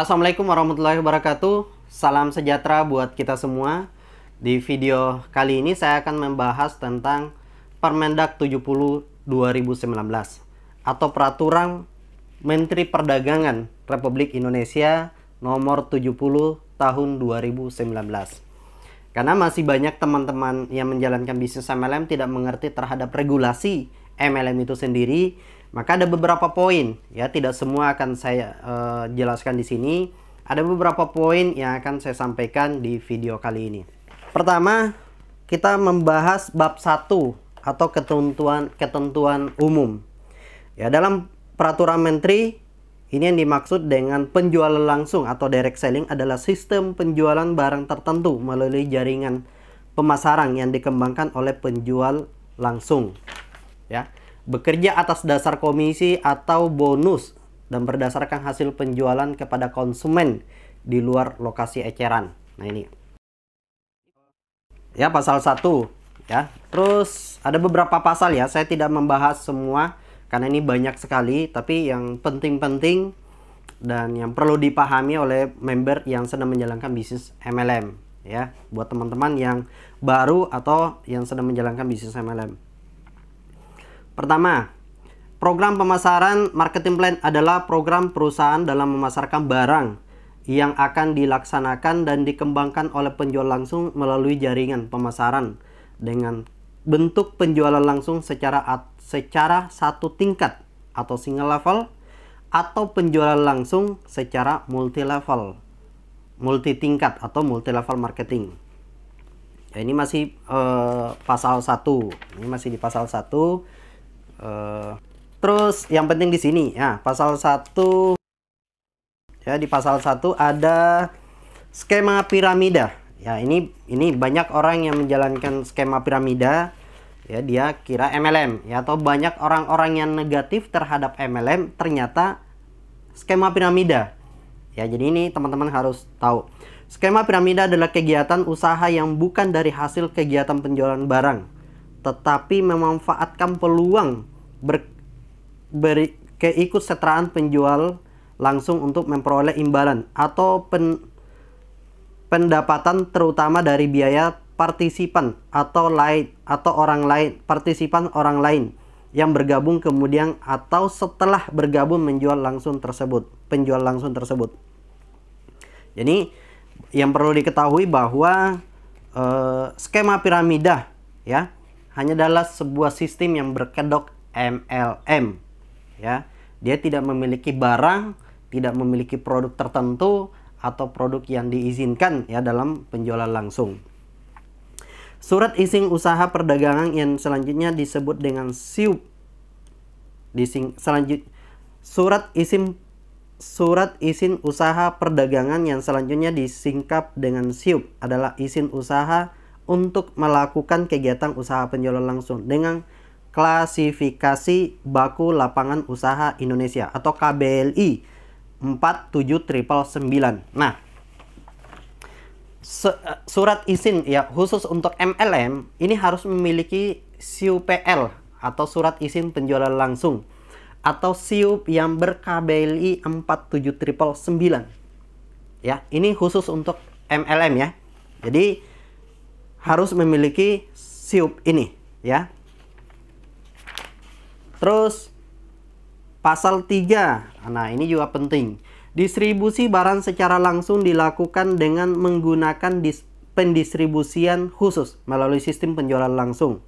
Assalamualaikum warahmatullahi wabarakatuh. Salam sejahtera buat kita semua. Di video kali ini saya akan membahas tentang Permendag 70 2019 atau Peraturan Menteri Perdagangan Republik Indonesia nomor 70 tahun 2019. Karena masih banyak teman-teman yang menjalankan bisnis MLM tidak mengerti terhadap regulasi MLM itu sendiri, maka ada beberapa poin ya, tidak semua akan saya jelaskan di sini. Ada beberapa poin yang akan saya sampaikan di video kali ini. Pertama, kita membahas bab 1 atau ketentuan umum. Ya, dalam peraturan menteri ini yang dimaksud dengan penjualan langsung atau direct selling adalah sistem penjualan barang tertentu melalui jaringan pemasaran yang dikembangkan oleh penjual langsung. Ya, bekerja atas dasar komisi atau bonus dan berdasarkan hasil penjualan kepada konsumen di luar lokasi eceran. Nah, ini. Ya, pasal 1 ya. Terus ada beberapa pasal ya, saya tidak membahas semua karena ini banyak sekali, tapi yang penting-penting dan yang perlu dipahami oleh member yang sedang menjalankan bisnis MLM ya, buat teman-teman yang baru atau yang sedang menjalankan bisnis MLM. Pertama, program pemasaran marketing plan adalah program perusahaan dalam memasarkan barang yang akan dilaksanakan dan dikembangkan oleh penjual langsung melalui jaringan pemasaran dengan bentuk penjualan langsung secara satu tingkat atau single level, atau penjualan langsung secara multi level, multi tingkat atau multi level marketing. Ya, ini masih pasal 1. Ini masih di pasal 1. Terus yang penting di sini ya, pasal 1 ya, di pasal 1 ada skema piramida. Ya, ini banyak orang yang menjalankan skema piramida ya, dia kira MLM ya, atau banyak orang-orang yang negatif terhadap MLM ternyata skema piramida. Ya, jadi ini teman-teman harus tahu. Skema piramida adalah kegiatan usaha yang bukan dari hasil kegiatan penjualan barang, tetapi memanfaatkan peluang keikutsertaan penjual langsung untuk memperoleh imbalan atau pendapatan, terutama dari biaya partisipan atau orang lain yang bergabung kemudian atau setelah bergabung penjual langsung tersebut. Jadi yang perlu diketahui bahwa skema piramida ya hanya adalah sebuah sistem yang berkedok MLM ya. Dia tidak memiliki barang, tidak memiliki produk tertentu atau produk yang diizinkan ya dalam penjualan langsung. Surat izin usaha perdagangan yang selanjutnya disebut dengan SIUP. Surat izin usaha perdagangan yang selanjutnya disingkat dengan SIUP adalah izin usaha untuk melakukan kegiatan usaha penjualan langsung dengan klasifikasi Baku Lapangan Usaha Indonesia atau KBLI 47999. Nah, surat izin ya khusus untuk MLM ini harus memiliki SIUPL atau surat izin penjualan langsung atau SIUP yang ber-KBLI 47999. Ya, ini khusus untuk MLM ya. Jadi harus memiliki SIUP ini ya. Terus pasal 3. Nah, ini juga penting. Distribusi barang secara langsung dilakukan dengan menggunakan pendistribusian khusus melalui sistem penjualan langsung.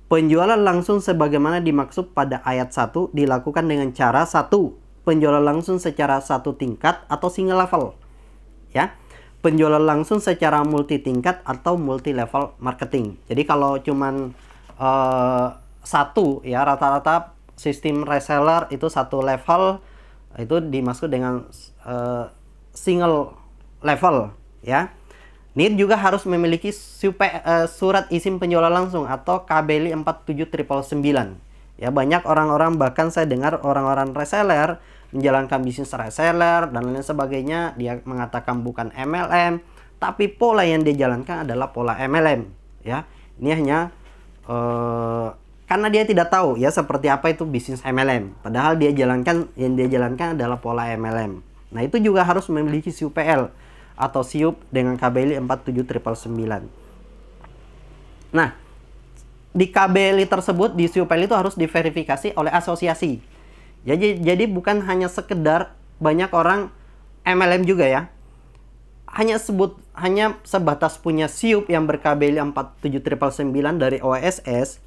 Penjualan langsung sebagaimana dimaksud pada ayat 1 dilakukan dengan cara 1. Penjualan langsung secara satu tingkat atau single level. Ya. Penjualan langsung secara multi tingkat atau multi level marketing. Jadi kalau cuman satu ya, rata-rata sistem reseller itu satu level, itu dimaksud dengan single level ya. Ini juga harus memiliki surat izin penjualan langsung atau KBLI 47999. Ya, banyak orang-orang, bahkan saya dengar orang-orang reseller menjalankan bisnis reseller dan lain sebagainya, dia mengatakan bukan MLM, tapi pola yang dia jalankan adalah pola MLM ya. Ini hanya karena dia tidak tahu ya seperti apa itu bisnis MLM, padahal yang dia jalankan adalah pola MLM. Nah, itu juga harus memiliki SIUPL atau SIUP dengan KBLI 47999. Nah, di KBLI tersebut, di SIUPL itu harus diverifikasi oleh asosiasi. Jadi bukan hanya sekedar, banyak orang MLM juga ya, hanya sebatas punya SIUP yang ber-KBLI 47999 dari OSS,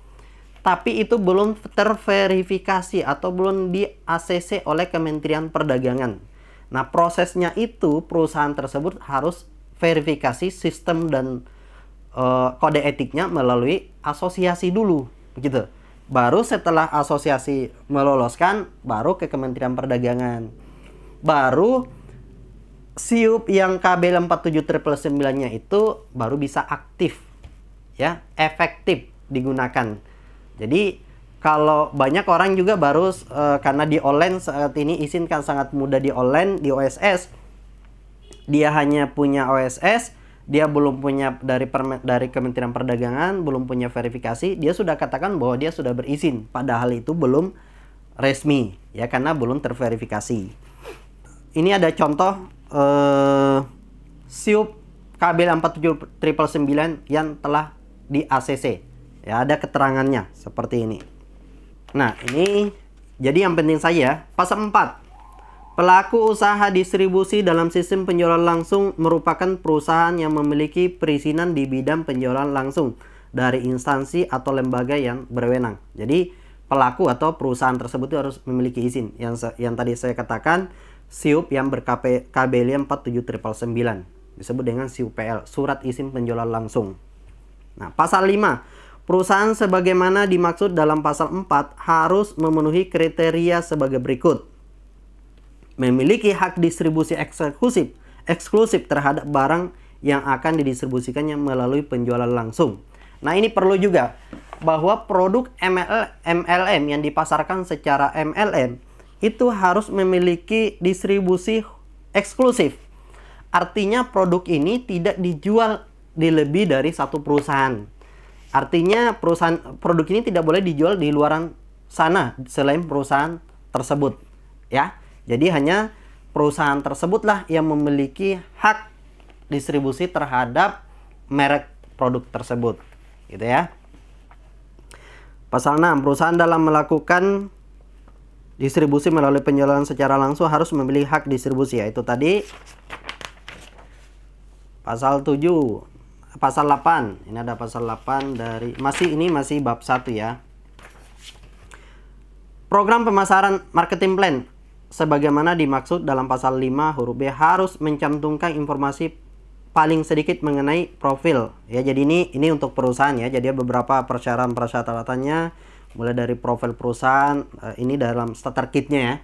tapi itu belum terverifikasi atau belum di ACC oleh Kementerian Perdagangan. Nah, prosesnya itu perusahaan tersebut harus verifikasi sistem dan kode etiknya melalui asosiasi dulu, begitu. Baru setelah asosiasi meloloskan, baru ke Kementerian Perdagangan. Baru SIUP yang KBLI 47999-nya itu baru bisa aktif, ya, efektif digunakan. Jadi kalau banyak orang juga baru karena di online saat ini izin kan sangat mudah di online, di OSS. Dia hanya punya OSS, dia belum punya dari Kementerian Perdagangan, belum punya verifikasi, dia sudah katakan bahwa dia sudah berizin, padahal itu belum resmi, ya, karena belum terverifikasi. Ini ada contoh SIUP KBLI 47999 yang telah di ACC, ya, ada keterangannya seperti ini. Nah, ini jadi yang penting saja pasal 4. Pelaku usaha distribusi dalam sistem penjualan langsung merupakan perusahaan yang memiliki perizinan di bidang penjualan langsung dari instansi atau lembaga yang berwenang. Jadi pelaku atau perusahaan tersebut harus memiliki izin. Yang tadi saya katakan SIUP yang ber-KBLI 47999 disebut dengan SIUPL, Surat Izin Penjualan Langsung. Nah, pasal 5. Perusahaan sebagaimana dimaksud dalam pasal 4 harus memenuhi kriteria sebagai berikut. Memiliki hak distribusi eksklusif terhadap barang yang akan didistribusikannya melalui penjualan langsung. Nah, ini perlu juga bahwa produk MLM yang dipasarkan secara MLM itu harus memiliki distribusi eksklusif. Artinya produk ini tidak dijual di lebih dari satu perusahaan. Artinya produk ini tidak boleh dijual di luaran sana selain perusahaan tersebut, ya. Jadi hanya perusahaan tersebutlah yang memiliki hak distribusi terhadap merek produk tersebut, gitu ya. Pasal 6. Perusahaan dalam melakukan distribusi melalui penjualan secara langsung harus memiliki hak distribusi, yaitu tadi pasal 7. Pasal 8. Ini ada pasal 8 dari masih bab 1 ya. Program pemasaran marketing plan sebagaimana dimaksud dalam pasal 5 huruf B harus mencantumkan informasi paling sedikit mengenai profil, ya. Jadi ini untuk perusahaan, ya. Jadi beberapa persyaratan-persyaratannya mulai dari profil perusahaan, ini dalam starter kitnya, ya.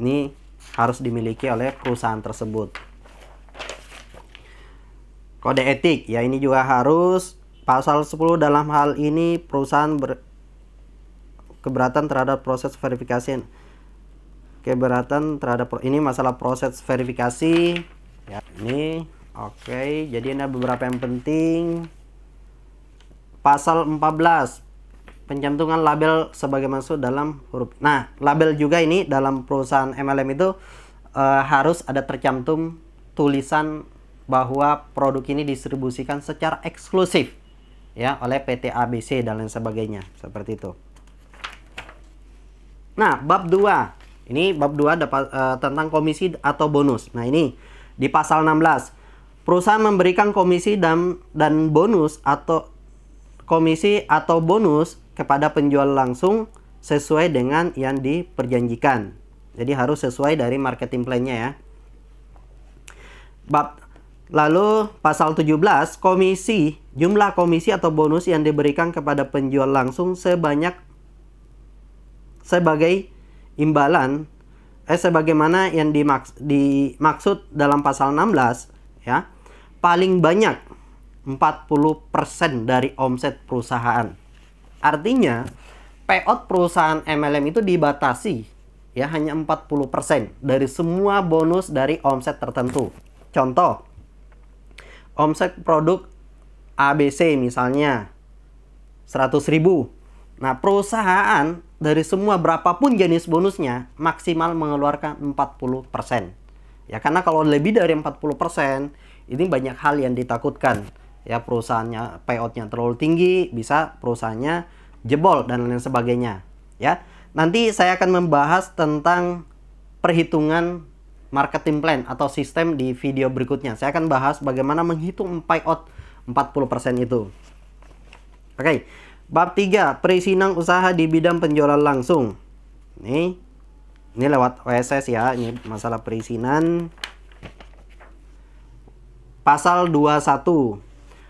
Ini harus dimiliki oleh perusahaan tersebut. Kode etik, ya, ini juga harus. Pasal 10 dalam hal ini perusahaan keberatan terhadap proses verifikasi. Ini masalah proses verifikasi, ya. Ini oke. Jadi ada beberapa yang penting. Pasal 14, pencantuman label sebagai maksud dalam huruf. Nah, label juga ini dalam perusahaan MLM itu harus ada tercantum tulisan bahwa produk ini distribusikan secara eksklusif, ya, oleh PT ABC dan lain sebagainya, seperti itu. Nah, bab 2. Ini bab 2 tentang komisi atau bonus. Nah, ini di pasal 16. Perusahaan memberikan komisi dan bonus atau komisi atau bonus kepada penjual langsung sesuai dengan yang diperjanjikan. Jadi harus sesuai dari marketing plan-nya, ya. Lalu pasal 17, jumlah komisi atau bonus yang diberikan kepada penjual langsung sebagai imbalan sebagaimana yang dimaksud dalam pasal 16, ya, paling banyak 40% dari omset perusahaan. Artinya payout perusahaan MLM itu dibatasi, ya, hanya 40% dari semua bonus dari omset tertentu. Contoh, omset produk ABC misalnya 100.000. Nah, perusahaan dari semua berapapun jenis bonusnya maksimal mengeluarkan 40%. Ya, karena kalau lebih dari 40%, ini banyak hal yang ditakutkan. Ya, perusahaannya payout-nya terlalu tinggi, bisa perusahaannya jebol dan lain sebagainya. Ya, nanti saya akan membahas tentang perhitungan marketing plan atau sistem di video berikutnya. Saya akan bahas bagaimana menghitung payout 40% itu. Oke, bab 3, perizinan usaha di bidang penjualan langsung. Ini lewat OSS ya, ini masalah perizinan. Pasal 21.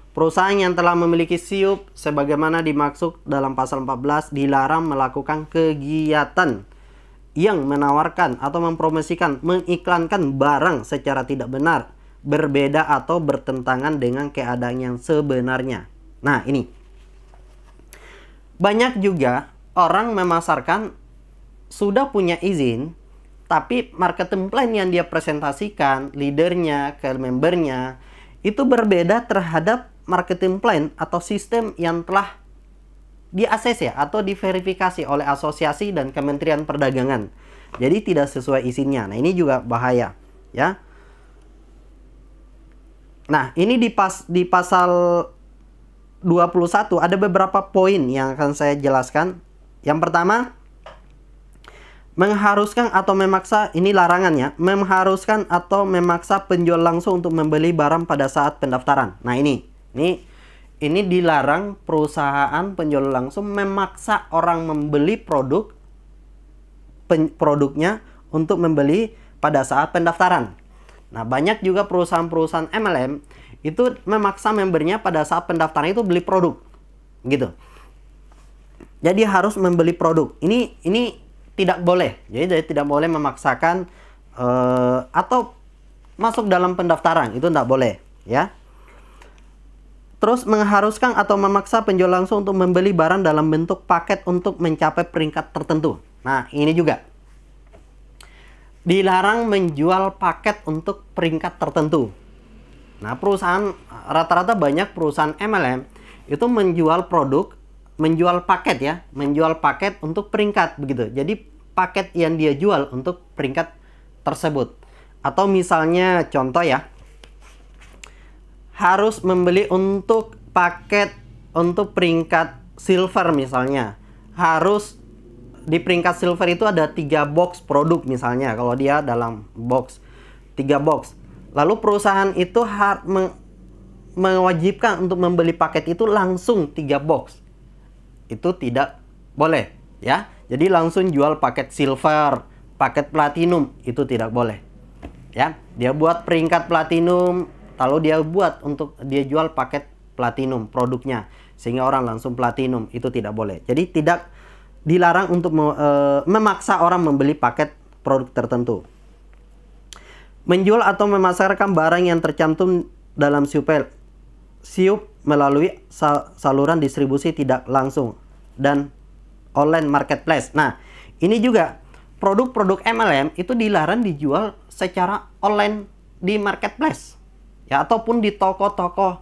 Perusahaan yang telah memiliki SIUP sebagaimana dimaksud dalam pasal 14 dilarang melakukan kegiatan yang menawarkan atau mempromosikan, mengiklankan barang secara tidak benar, berbeda atau bertentangan dengan keadaan yang sebenarnya. Nah, ini banyak juga orang memasarkan sudah punya izin, tapi marketing plan yang dia presentasikan, leadernya, ke membernya, itu berbeda terhadap marketing plan atau sistem yang telah di-ACC ya, atau diverifikasi oleh asosiasi dan Kementerian Perdagangan. Jadi tidak sesuai izinnya. Nah, ini juga bahaya ya. Nah, ini di pasal 21 ada beberapa poin yang akan saya jelaskan. Yang pertama, mengharuskan atau memaksa, ini larangannya, mengharuskan atau memaksa penjual langsung untuk membeli barang pada saat pendaftaran. Nah, ini dilarang perusahaan penjual langsung memaksa orang membeli produknya untuk membeli pada saat pendaftaran. Nah, banyak juga perusahaan-perusahaan MLM itu memaksa membernya pada saat pendaftaran itu beli produk, gitu. Jadi harus membeli produk. Ini tidak boleh. Jadi tidak boleh memaksakan atau masuk dalam pendaftaran, itu tidak boleh, ya. Terus mengharuskan atau memaksa penjual langsung untuk membeli barang dalam bentuk paket untuk mencapai peringkat tertentu. Nah, ini juga dilarang menjual paket untuk peringkat tertentu. Nah, perusahaan rata-rata banyak perusahaan MLM itu menjual paket ya, menjual paket untuk peringkat begitu. Jadi paket yang dia jual untuk peringkat tersebut. Atau misalnya contoh ya, harus membeli untuk paket untuk peringkat silver misalnya. Harus di peringkat silver itu ada 3 box produk misalnya, kalau dia dalam box 3 box. Lalu perusahaan itu mewajibkan untuk membeli paket itu langsung 3 box. Itu tidak boleh ya. Jadi langsung jual paket silver, paket platinum, itu tidak boleh. Ya, dia buat peringkat platinum, lalu dia jual paket platinum produknya sehingga orang langsung platinum, itu tidak boleh. Jadi tidak dilarang untuk memaksa orang membeli paket produk tertentu. Menjual atau memasarkan barang yang tercantum dalam SIUP melalui saluran distribusi tidak langsung dan online marketplace. Nah, ini juga produk-produk MLM itu dilarang dijual secara online di marketplace ya, ataupun di toko-toko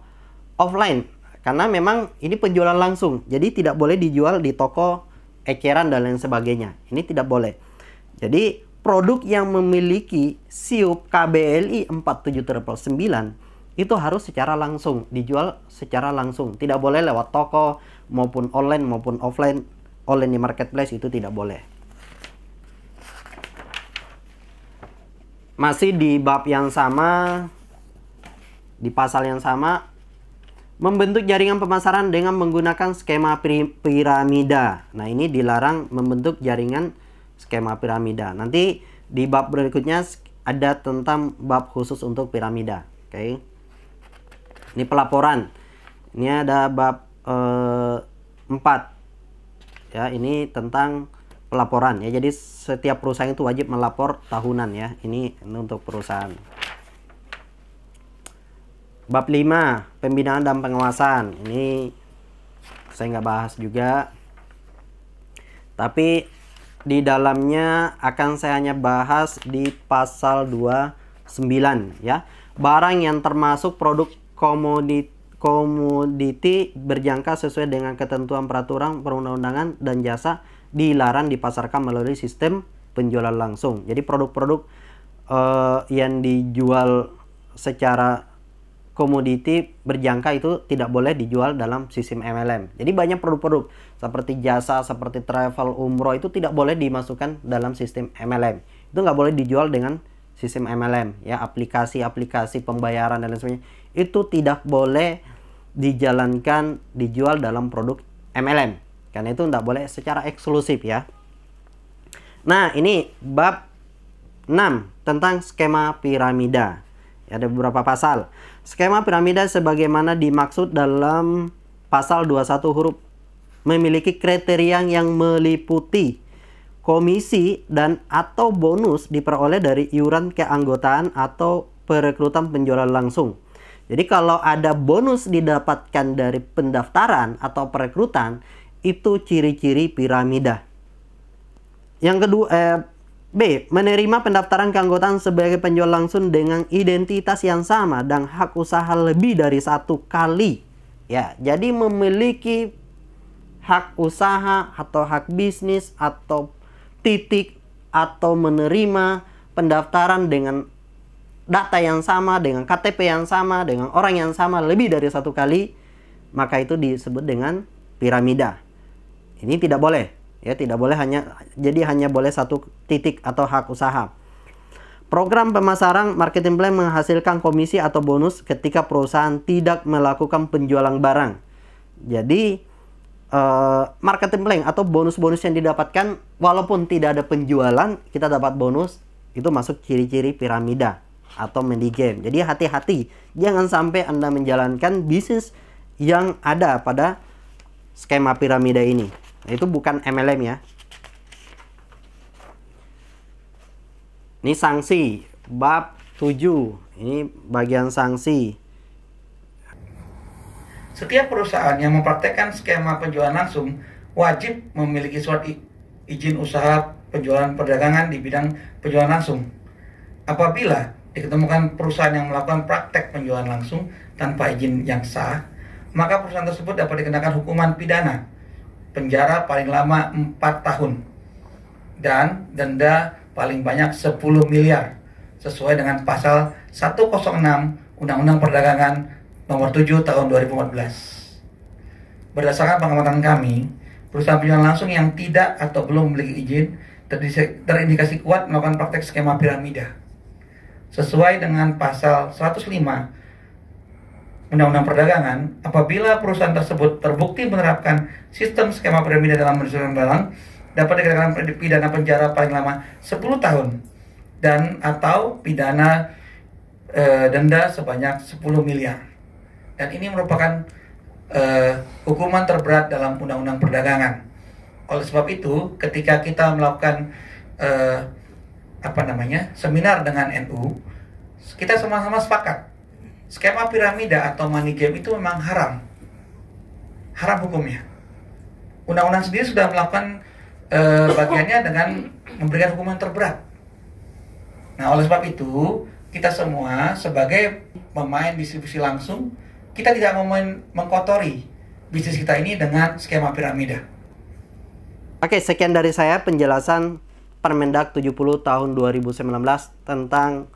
offline, karena memang ini penjualan langsung. Jadi tidak boleh dijual di toko eceran dan lain sebagainya. Ini tidak boleh. Jadi produk yang memiliki SIUP KBLI 47999 itu harus secara langsung, dijual secara langsung. Tidak boleh lewat toko maupun online maupun offline. Online di marketplace itu tidak boleh. Masih di bab yang sama, di pasal yang sama, membentuk jaringan pemasaran dengan menggunakan skema piramida. Nah, ini dilarang membentuk jaringan skema piramida. Nanti di bab berikutnya ada tentang bab khusus untuk piramida. Oke. Ini pelaporan. Ini ada bab 4. Ya, ini tentang pelaporan ya. Jadi setiap perusahaan itu wajib melapor tahunan ya. Ini untuk perusahaan. Bab 5, pembinaan dan pengawasan. Ini saya nggak bahas juga. Tapi di dalamnya akan saya hanya bahas di pasal 29 ya. Barang yang termasuk produk komoditi berjangka sesuai dengan ketentuan peraturan perundang-undangan dan jasa dilarang dipasarkan melalui sistem penjualan langsung. Jadi produk-produk yang dijual secara komoditi berjangka itu tidak boleh dijual dalam sistem MLM. Jadi banyak produk-produk seperti jasa, seperti travel, umroh itu tidak boleh dimasukkan dalam sistem MLM. Itu nggak boleh dijual dengan sistem MLM, ya, aplikasi-aplikasi pembayaran dan lain sebagainya. Itu tidak boleh dijalankan, dijual dalam produk MLM. Karena itu nggak boleh secara eksklusif, ya. Nah, ini bab 6 tentang skema piramida. Ada beberapa pasal. Skema piramida sebagaimana dimaksud dalam pasal 21 huruf memiliki kriteria yang meliputi komisi dan atau bonus diperoleh dari iuran keanggotaan atau perekrutan penjualan langsung. Jadi kalau ada bonus didapatkan dari pendaftaran atau perekrutan, itu ciri-ciri piramida. Yang kedua, B. Menerima pendaftaran keanggotaan sebagai penjual langsung dengan identitas yang sama dan hak usaha lebih dari 1 kali. Ya, jadi memiliki hak usaha atau hak bisnis atau titik atau menerima pendaftaran dengan data yang sama, dengan KTP yang sama, dengan orang yang sama lebih dari 1 kali, maka itu disebut dengan piramida. Ini tidak boleh. Ya, tidak boleh hanya boleh 1 titik atau hak usaha. Program pemasaran marketing plan menghasilkan komisi atau bonus ketika perusahaan tidak melakukan penjualan barang. Jadi marketing plan atau bonus-bonus yang didapatkan walaupun tidak ada penjualan, kita dapat bonus, itu masuk ciri-ciri piramida atau money game. Jadi hati-hati, jangan sampai Anda menjalankan bisnis yang ada pada skema piramida ini. Itu bukan MLM, ya. Ini sanksi bab 7. Ini bagian sanksi. Setiap perusahaan yang mempraktekkan skema penjualan langsung wajib memiliki surat izin usaha penjualan perdagangan di bidang penjualan langsung. Apabila diketemukan perusahaan yang melakukan praktek penjualan langsung tanpa izin yang sah, maka perusahaan tersebut dapat dikenakan hukuman pidana, penjara paling lama 4 tahun, dan denda paling banyak 10 miliar sesuai dengan pasal 106 Undang-Undang Perdagangan Nomor 7 Tahun 2014. Berdasarkan pengamatan kami, perusahaan penjualan langsung yang tidak atau belum memiliki izin terindikasi kuat melakukan praktek skema piramida. Sesuai dengan pasal 105 Undang-Undang Perdagangan, apabila perusahaan tersebut terbukti menerapkan sistem skema piramida dalam menjualkan barang, dapat dikenakan pidana penjara paling lama 10 tahun dan atau pidana denda sebanyak 10 miliar. Dan ini merupakan hukuman terberat dalam Undang-Undang Perdagangan. Oleh sebab itu, ketika kita melakukan seminar dengan NU, kita sama-sama sepakat skema piramida atau money game itu memang haram hukumnya. Undang-undang sendiri sudah melakukan bagiannya dengan memberikan hukuman terberat. Nah, oleh sebab itu kita semua sebagai pemain distribusi langsung, kita tidak mau mengkotori bisnis kita ini dengan skema piramida. Oke, sekian dari saya penjelasan Permendag 70 tahun 2019 tentang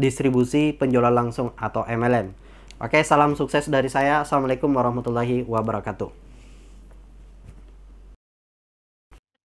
distribusi penjualan langsung atau MLM. Oke, salam sukses dari saya. Assalamualaikum warahmatullahi wabarakatuh.